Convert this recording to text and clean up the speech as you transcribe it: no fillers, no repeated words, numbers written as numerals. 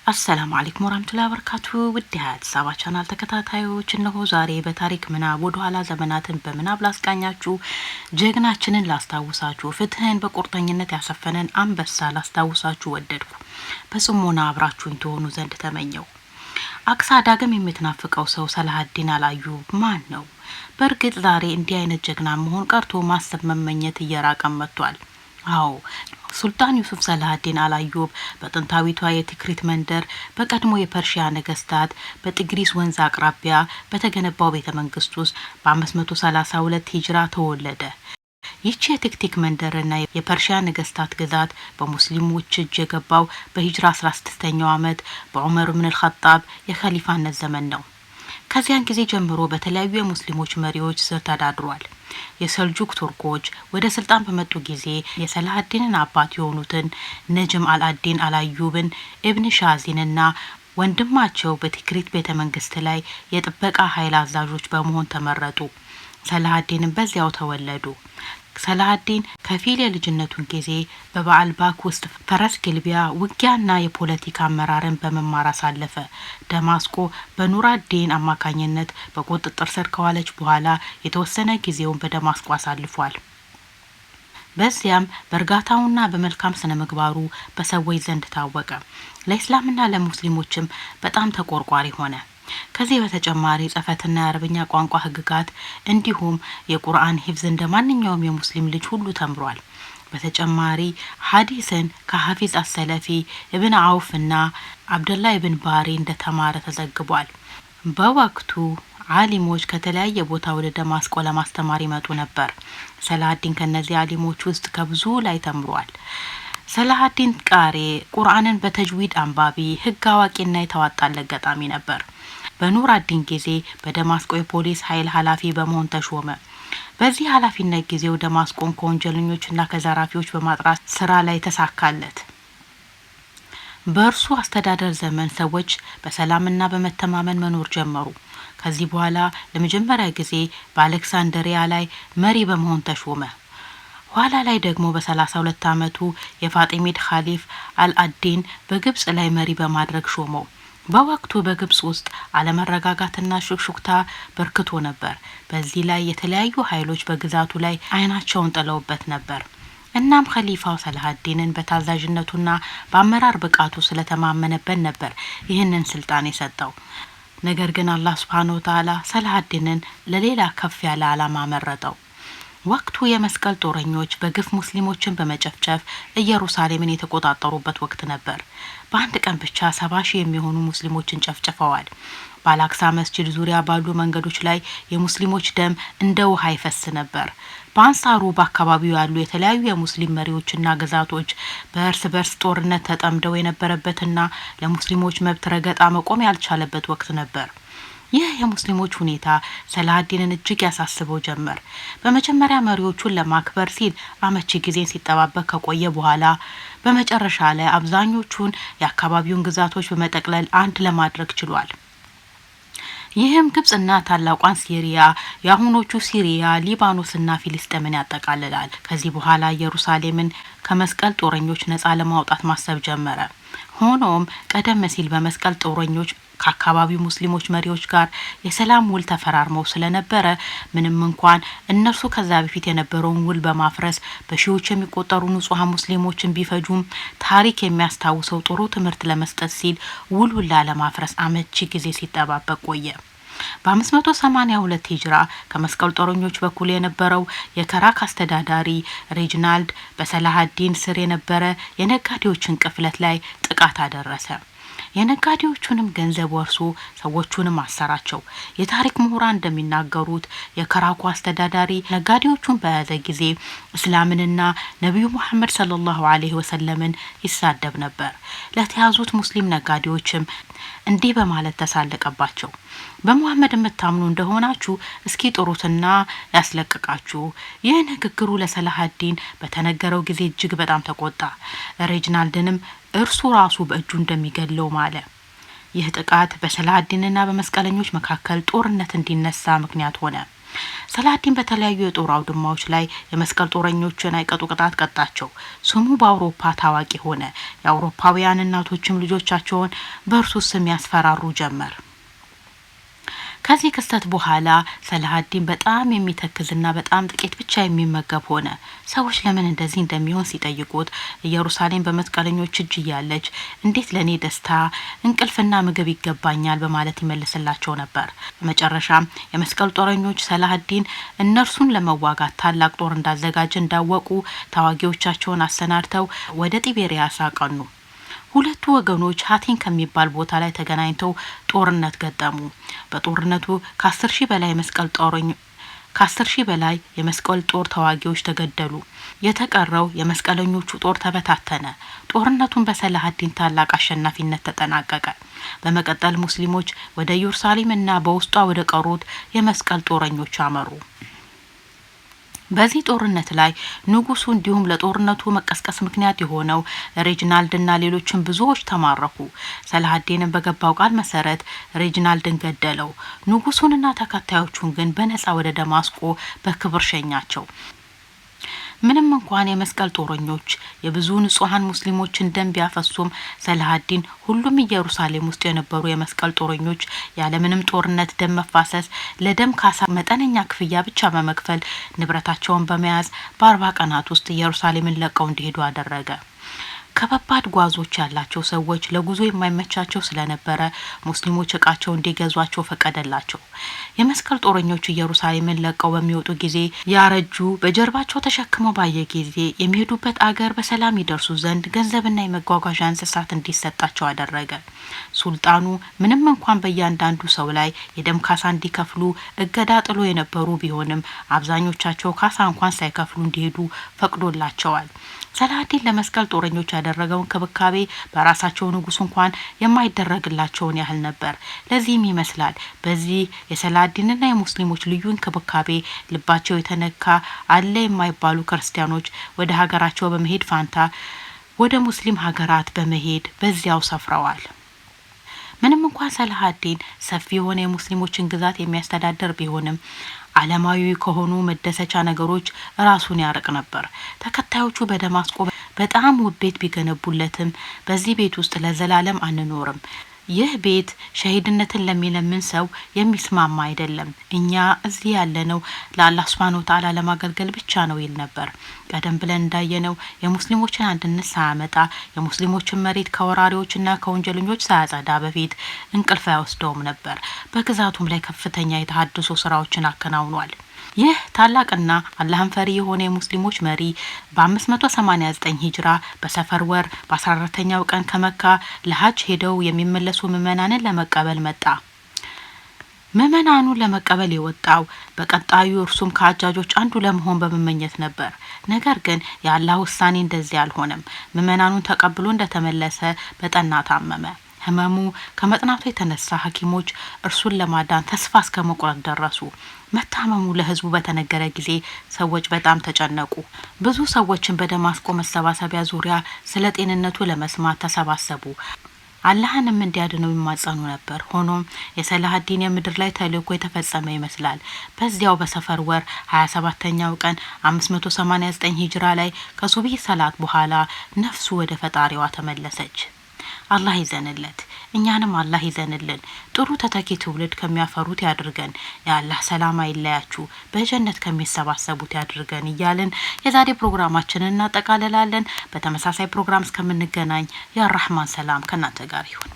አሰላሙ አለይኩም ወራህመቱላሂ ወበረካቱ። ውድ የሀያት ሳባ ቻናል ተከታታዮች እነሆ ዛሬ በታሪክ ምናብ ወደ ኋላ ዘመናትን በምናብ ላስቃኛችሁ፣ ጀግናችንን ላስታውሳችሁ፣ ፍትህን በቁርጠኝነት ያሰፈነን አንበሳ ላስታውሳችሁ ወደድኩ። በጽሞና አብራችሁኝ ትሆኑ ዘንድ ተመኘው። አክሳ ዳግም የምትናፍቀው ሰው ሰላሀዲን አልአዩብ ማን ነው? በእርግጥ ዛሬ እንዲህ አይነት ጀግና መሆን ቀርቶ ማሰብ መመኘት እየራቀን መጥቷል። አዎ ሱልጣን ዩሱፍ ሰላሀዲን አልአዩብ በጥንታዊቷ የቲክሪት መንደር በቀድሞ የፐርሺያ ነገስታት በጥግሪስ ወንዝ አቅራቢያ በተገነባው ቤተ መንግስት ውስጥ በ532 ሂጅራ ተወለደ። ይህች የቲክቲክ መንደርና የፐርሺያ ነገስታት ግዛት በሙስሊሞች እጅ የገባው በሂጅራ 16ኛው ዓመት በዑመር ኢብኑ አልኸጣብ የኸሊፋነት ዘመን ነው። ከዚያን ጊዜ ጀምሮ በተለያዩ የሙስሊሞች መሪዎች ስር ተዳድሯል። የሰልጁክ ቱርኮች ወደ ስልጣን በመጡ ጊዜ የሰላሀዲንን አባት የሆኑትን ነጅም አልአዲን አልአዩብን ኢብን ሻዚንና ወንድማቸው በቲክሪት ቤተ መንግስት ላይ የጥበቃ ኃይል አዛዦች በመሆን ተመረጡ። ሰላሀዲንም በዚያው ተወለዱ። ሰላሀዲን ከፊል የልጅነቱን ጊዜ በባልባክ ውስጥ ፈረስ ግልቢያ፣ ውጊያና የፖለቲካ አመራርን በመማር አሳለፈ። ደማስቆ በኑራዲን አማካኝነት በቁጥጥር ስር ከዋለች በኋላ የተወሰነ ጊዜውን በደማስቆ አሳልፏል። በዚያም በእርጋታውና በመልካም ስነ ምግባሩ በሰዎች ዘንድ ታወቀ። ለእስላምና ለሙስሊሞችም በጣም ተቆርቋሪ ሆነ። ከዚህ በተጨማሪ ጽፈትና የአረብኛ ቋንቋ ህግጋት እንዲሁም የቁርአን ሂፍዝ እንደ ማንኛውም የሙስሊም ልጅ ሁሉ ተምሯል። በተጨማሪ ሐዲስን ከሐፊዝ አሰለፊ ኢብን አውፍና አብደላህ ኢብን ባሪ እንደተማረ ተዘግቧል። በወቅቱ ዓሊሞች ከተለያየ ቦታ ወደ ደማስቆ ለማስተማር ይመጡ ነበር። ሰላሀዲን ከነዚህ ዓሊሞች ውስጥ ከብዙ ላይ ተምሯል። ሰላሀዲን ቃሪ፣ ቁርአንን በተጅዊድ አንባቢ፣ ህግ አዋቂና የተዋጣለት ገጣሚ ነበር። በኑራዲን ጊዜ በደማስቆ የፖሊስ ኃይል ኃላፊ በመሆን ተሾመ። በዚህ ኃላፊነት ጊዜው ደማስቆን ከወንጀለኞችና ከዘራፊዎች በማጥራት ስራ ላይ ተሳካለት። በእርሱ አስተዳደር ዘመን ሰዎች በሰላምና በመተማመን መኖር ጀመሩ። ከዚህ በኋላ ለመጀመሪያ ጊዜ በአሌክሳንድሪያ ላይ መሪ በመሆን ተሾመ። ኋላ ላይ ደግሞ በ32 ዓመቱ የፋጢሚድ ኻሊፍ አልአዲን በግብጽ ላይ መሪ በማድረግ ሾመው። በወቅቱ በግብጽ ውስጥ አለመረጋጋትና ሹክሹክታ በርክቶ ነበር። በዚህ ላይ የተለያዩ ኃይሎች በግዛቱ ላይ አይናቸውን ጥለውበት ነበር። እናም ኸሊፋው ሰላሀዲንን በታዛዥነቱና በአመራር ብቃቱ ስለተማመነበት ነበር ይህንን ስልጣን የሰጠው። ነገር ግን አላህ ሱብሓነሁ ወተዓላ ሰላሀዲንን ለሌላ ከፍ ያለ ዓላማ መረጠው። ወቅቱ የመስቀል ጦረኞች በግፍ ሙስሊሞችን በመጨፍጨፍ ኢየሩሳሌምን የተቆጣጠሩበት ወቅት ነበር። በአንድ ቀን ብቻ 70 ሺህ የሚሆኑ ሙስሊሞችን ጨፍጭፈዋል። በአላክሳ መስጂድ ዙሪያ ባሉ መንገዶች ላይ የሙስሊሞች ደም እንደ ውሃ ይፈስ ነበር። በአንጻሩ በአካባቢው ያሉ የተለያዩ የሙስሊም መሪዎችና ግዛቶች በእርስ በርስ ጦርነት ተጠምደው የነበረበትና ለሙስሊሞች መብት ረገጣ መቆም ያልቻለበት ወቅት ነበር። ይህ የሙስሊሞች ሁኔታ ሰላሀዲንን እጅግ ያሳስበው ጀመር። በመጀመሪያ መሪዎቹን ለማክበር ሲል አመቺ ጊዜን ሲጠባበቅ ከቆየ በኋላ በመጨረሻ ላይ አብዛኞቹን የአካባቢውን ግዛቶች በመጠቅለል አንድ ለማድረግ ችሏል። ይህም ግብጽና ታላቋን ሲሪያ፣ የአሁኖቹ ሲሪያ፣ ሊባኖስና ፊሊስጤምን ያጠቃልላል። ከዚህ በኋላ ኢየሩሳሌምን ከመስቀል ጦረኞች ነጻ ለማውጣት ማሰብ ጀመረ። ሆኖም ቀደም ሲል በመስቀል ጦረኞች ከአካባቢው ሙስሊሞች መሪዎች ጋር የሰላም ውል ተፈራርመው ስለነበረ ምንም እንኳን እነርሱ ከዛ በፊት የነበረውን ውል በማፍረስ በሺዎች የሚቆጠሩ ንጹሃን ሙስሊሞችን ቢፈጁም ታሪክ የሚያስታውሰው ጥሩ ትምህርት ለመስጠት ሲል ውሉን ላለማፍረስ አመቺ ጊዜ ሲጠባበቅ ቆየ። በ582 ሂጅራ ከመስቀል ጦረኞች በኩል የነበረው የከራክ አስተዳዳሪ ሬጅናልድ በሰላሀዲን ስር የነበረ የነጋዴዎችን ቅፍለት ላይ ጥቃት አደረሰ። የነጋዴዎቹንም ገንዘብ ወርሶ ሰዎቹንም አሰራቸው። የታሪክ ምሁራን እንደሚናገሩት የከራኩ አስተዳዳሪ ነጋዴዎቹን በያዘ ጊዜ እስላምንና ነቢዩ ሙሐመድ ሰለላሁ ዐለይሂ ወሰለምን ይሳደብ ነበር። ለተያዙት ሙስሊም ነጋዴዎችም እንዲህ በማለት ተሳለቀባቸው። በሙሐመድ የምታምኑ እንደሆናችሁ እስኪ ጥሩትና ያስለቅቃችሁ። ይህ ንግግሩ ለሰላሀዲን በተነገረው ጊዜ እጅግ በጣም ተቆጣ። ሬጅናልድንም እርሱ ራሱ በእጁ እንደሚገለው ማለ። ይህ ጥቃት በሰላሀዲንና በመስቀለኞች መካከል ጦርነት እንዲነሳ ምክንያት ሆነ። ሰላሀዲን በተለያዩ የጦር አውድማዎች ላይ የመስቀል ጦረኞችን አይቀጡ ቅጣት ቀጣቸው። ስሙ በአውሮፓ ታዋቂ ሆነ። የአውሮፓውያን እናቶችም ልጆቻቸውን በእርሱ ስም ያስፈራሩ ጀመር። ከዚህ ክስተት በኋላ ሰላሀዲን በጣም የሚተክዝና በጣም ጥቂት ብቻ የሚመገብ ሆነ። ሰዎች ለምን እንደዚህ እንደሚሆን ሲጠይቁት ኢየሩሳሌም በመስቀለኞች እጅ እያለች እንዴት ለኔ ደስታ እንቅልፍና ምግብ ይገባኛል በማለት ይመልስላቸው ነበር። በመጨረሻም የመስቀል ጦረኞች ሰላሀዲን እነርሱን ለመዋጋት ታላቅ ጦር እንዳዘጋጀ እንዳወቁ ተዋጊዎቻቸውን አሰናድተው ወደ ጢቤሪያስ አቀኑ። ሁለቱ ወገኖች ሀቲን ከሚባል ቦታ ላይ ተገናኝተው ጦርነት ገጠሙ። በጦርነቱ ከ10 ሺህ በላይ የመስቀል ጦር ተዋጊዎች ተገደሉ። የተቀረው የመስቀለኞቹ ጦር ተበታተነ። ጦርነቱን በሰላሀዲን ታላቅ አሸናፊነት ተጠናቀቀ። በመቀጠል ሙስሊሞች ወደ ኢየሩሳሌምና በውስጧ ወደ ቀሩት የመስቀል ጦረኞች አመሩ። በዚህ ጦርነት ላይ ንጉሱ እንዲሁም ለጦርነቱ መቀስቀስ ምክንያት የሆነው ሬጅናልድና ሌሎችም ብዙዎች ተማረኩ። ሰላሀዲንም በገባው ቃል መሰረት ሬጅናልድን ገደለው። ንጉሱንና ተከታዮቹን ግን በነጻ ወደ ደማስቆ በክብር ሸኛቸው። ምንም እንኳን የመስቀል ጦረኞች የብዙ ንጹሃን ሙስሊሞችን ደም ቢያፈሱም ሰላሀዲን ሁሉም ኢየሩሳሌም ውስጥ የነበሩ የመስቀል ጦረኞች ያለምንም ጦርነት ደም መፋሰስ ለደም ካሳ መጠነኛ ክፍያ ብቻ በመክፈል ንብረታቸውን በመያዝ በ40 ቀናት ውስጥ ኢየሩሳሌምን ለቀው እንዲሄዱ አደረገ። ከባባድ ጓዞች ያላቸው ሰዎች ለጉዞ የማይመቻቸው ስለነበረ ሙስሊሞች እቃቸው እንዲገዟቸው ፈቀደላቸው። የመስቀል ጦረኞች ኢየሩሳሌምን ለቀው በሚወጡ ጊዜ ያረጁ በጀርባቸው ተሸክመው ባየ ጊዜ የሚሄዱበት አገር በሰላም ይደርሱ ዘንድ ገንዘብና የመጓጓዣ እንስሳት እንዲሰጣቸው አደረገ። ሱልጣኑ ምንም እንኳን በእያንዳንዱ ሰው ላይ የደም ካሳ እንዲከፍሉ እገዳ ጥሎ የነበሩ ቢሆንም አብዛኞቻቸው ካሳ እንኳን ሳይከፍሉ እንዲሄዱ ፈቅዶላቸዋል። ሰላሀዲን ለመስቀል ጦረኞች ያደረገው እንክብካቤ በራሳቸው ንጉስ እንኳን የማይደረግላቸውን ያህል ነበር። ለዚህም ይመስላል በዚህ የሰላሀዲንና የሙስሊሞች ልዩ እንክብካቤ ልባቸው የተነካ አለ የማይባሉ ክርስቲያኖች ወደ ሀገራቸው በመሄድ ፋንታ ወደ ሙስሊም ሀገራት በመሄድ በዚያው ሰፍረዋል። ምንም እንኳን ሰላሀዲን ሰፊ የሆነ የሙስሊሞችን ግዛት የሚያስተዳድር ቢሆንም ዓለማዊ ከሆኑ መደሰቻ ነገሮች ራሱን ያርቅ ነበር። ተከታዮቹ በደማስቆ በጣም ውብ ቤት ቢገነቡለትም በዚህ ቤት ውስጥ ለዘላለም አንኖርም፣ ይህ ቤት ሸሂድነትን ለሚለምን ሰው የሚስማማ አይደለም፣ እኛ እዚህ ያለነው ለአላህ ሱብሓነሁ ወተዓላ ለማገልገል ብቻ ነው ይል ነበር። ቀደም ብለን እንዳየነው የሙስሊሞችን አንድነት ሳያመጣ የሙስሊሞችን መሬት ከወራሪዎችና ከወንጀለኞች ሳያጸዳ በፊት እንቅልፍ አይወስደውም ነበር። በግዛቱም ላይ ከፍተኛ የተሃድሶ ስራዎችን አከናውኗል። ይህ ታላቅና አላህን ፈሪ የሆነ የሙስሊሞች መሪ በ589 ሂጅራ በሰፈር ወር በ14ኛው ቀን ከመካ ለሀጅ ሄደው የሚመለሱ ምዕመናንን ለመቀበል መጣ። ምዕመናኑን ለመቀበል የወጣው በቀጣዩ እርሱም ከአጃጆች አንዱ ለመሆን በመመኘት ነበር። ነገር ግን የአላህ ውሳኔ እንደዚህ አልሆነም። ምዕመናኑን ተቀብሎ እንደተመለሰ በጠና ታመመ። ህመሙ ከመጥናቱ የተነሳ ሐኪሞች እርሱን ለማዳን ተስፋ እስከ መቁረጥ ደረሱ። መታመሙ ለህዝቡ በተነገረ ጊዜ ሰዎች በጣም ተጨነቁ። ብዙ ሰዎችን በደማስቆ መሰባሰቢያ ዙሪያ ስለ ጤንነቱ ለመስማት ተሰባሰቡ። አላህንም እንዲያድነው ይማጸኑ ነበር። ሆኖም የሰላሀዲን የምድር ላይ ተልእኮ የተፈጸመ ይመስላል። በዚያው በሰፈር ወር 27ኛው ቀን 589 ሂጅራ ላይ ከሱብሂ ሰላት በኋላ ነፍሱ ወደ ፈጣሪዋ ተመለሰች። አላህ ይዘንለት፣ እኛንም አላህ ይዘንልን። ጥሩ ተተኪ ትውልድ ከሚያፈሩት ያድርገን። የአላህ ሰላም አይለያችሁ፣ በጀነት ከሚሰባሰቡት ያድርገን እያልን የዛሬ ፕሮግራማችንን እናጠቃልላለን። በተመሳሳይ ፕሮግራም እስከምንገናኝ ያ ረህማን ሰላም ከናንተ ጋር ይሁን።